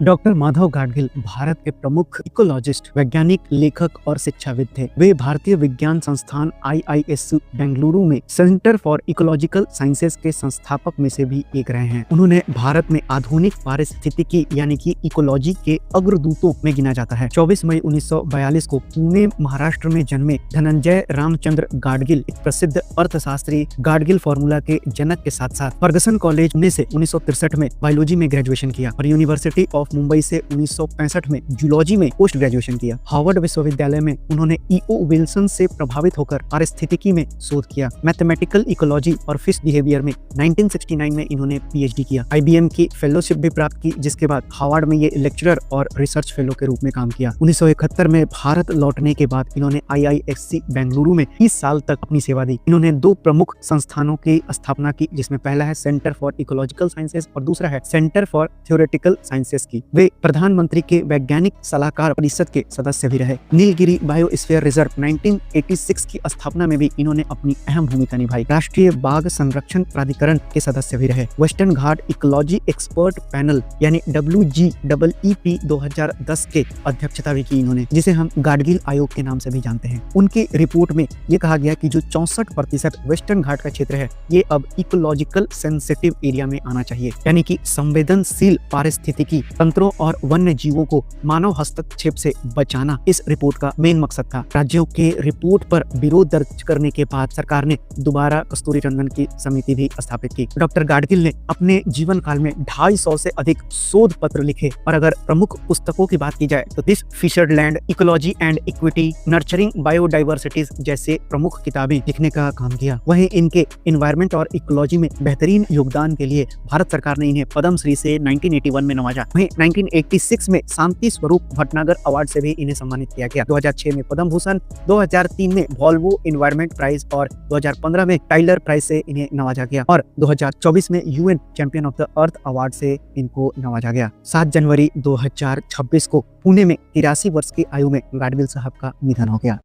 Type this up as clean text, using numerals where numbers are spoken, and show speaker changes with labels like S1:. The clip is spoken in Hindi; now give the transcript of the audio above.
S1: डॉक्टर माधव गाडगिल भारत के प्रमुख इकोलॉजिस्ट, वैज्ञानिक, लेखक और शिक्षाविद थे। वे भारतीय विज्ञान संस्थान IISc बेंगलुरु में सेंटर फॉर इकोलॉजिकल साइंसेज के संस्थापक में से भी एक रहे हैं। उन्होंने भारत में आधुनिक पारिस्थितिकी यानी कि इकोलॉजी के अग्रदूतों में गिना जाता है। 24 मई 1942 को पुणे, महाराष्ट्र में जन्मे धनंजय रामचंद्र गाडगिल एक प्रसिद्ध अर्थशास्त्री, गाडगिल फॉर्मूला के जनक के साथ साथ फर्गसन कॉलेज पुणे से 1963 में बायोलॉजी में ग्रेजुएशन किया और यूनिवर्सिटी ऑफ मुंबई से 1965 में जूलॉजी में पोस्ट ग्रेजुएशन किया। हार्वर्ड विश्वविद्यालय में उन्होंने E.O. विल्सन से प्रभावित होकर पारिस्थितिकी में शोध किया। मैथमेटिकल इकोलॉजी और फिश बिहेवियर में 1969 में इन्होंने PhD किया। IBM की फेलोशिप भी प्राप्त की, जिसके बाद हार्वर्ड में ये लेक्चरर और रिसर्च फेलो के रूप में काम किया। 1971 में भारत लौटने के बाद इन्होंने IISc बेंगलुरु में 30 साल तक अपनी सेवा दी। इन्होंने दो प्रमुख संस्थानों की स्थापना की, जिसमें पहला है सेंटर फॉर इकोलॉजिकल साइंसेज और दूसरा है सेंटर फॉर थ्योरेटिकल साइंसेज की। वे प्रधानमंत्री के वैज्ञानिक सलाहकार परिषद के सदस्य भी रहे। नीलगिरी बायोस्फीयर रिजर्व 1986 की स्थापना में भी इन्होंने अपनी अहम भूमिका निभाई। राष्ट्रीय बाघ संरक्षण प्राधिकरण के सदस्य भी रहे। वेस्टर्न घाट इकोलॉजी एक्सपर्ट पैनल यानी WGEEP 2010 के अध्यक्षता भी की इन्होंने, जिसे हम गाडगिल आयोग के नाम से भी जानते हैं। उनकी रिपोर्ट में ये कहा गया कि जो 64% वेस्टर्न घाट का क्षेत्र है, ये अब इकोलॉजिकल सेंसिटिव एरिया में आना चाहिए, यानी कि संवेदनशील पारिस्थितिकी तंत्रों और वन्य जीवों को मानव हस्तक्षेप से बचाना इस रिपोर्ट का मेन मकसद था। राज्यों के रिपोर्ट पर विरोध दर्ज करने के बाद सरकार ने दोबारा कस्तूरीरंगन की समिति भी स्थापित की। डॉक्टर गाडगिल ने अपने जीवन काल में 250 से अधिक शोध पत्र लिखे और अगर प्रमुख पुस्तकों की बात की जाए तो this fissured land, ecology and equity, nurturing biodiversities जैसे प्रमुख किताबें लिखने का काम किया। वहीं इनके एनवायरमेंट और इकोलॉजी में बेहतरीन योगदान के लिए भारत सरकार ने इन्हें पद्म श्री से 1981 में नवाजा। वहीं 1986 में शांति स्वरूप भटनागर अवार्ड से भी इन्हें सम्मानित किया गया। 2006 में पद्म भूषण, 2003 में वॉल्वो एनवायरमेंट प्राइज और 2015 में टाइलर प्राइज से इन्हें नवाजा गया और 2024 में UN champion of the earth award से इनको नवाजा गया। 7 जनवरी 2026 को पुणे में 83 वर्ष की आयु में गाडगिल साहब का निधन हो गया।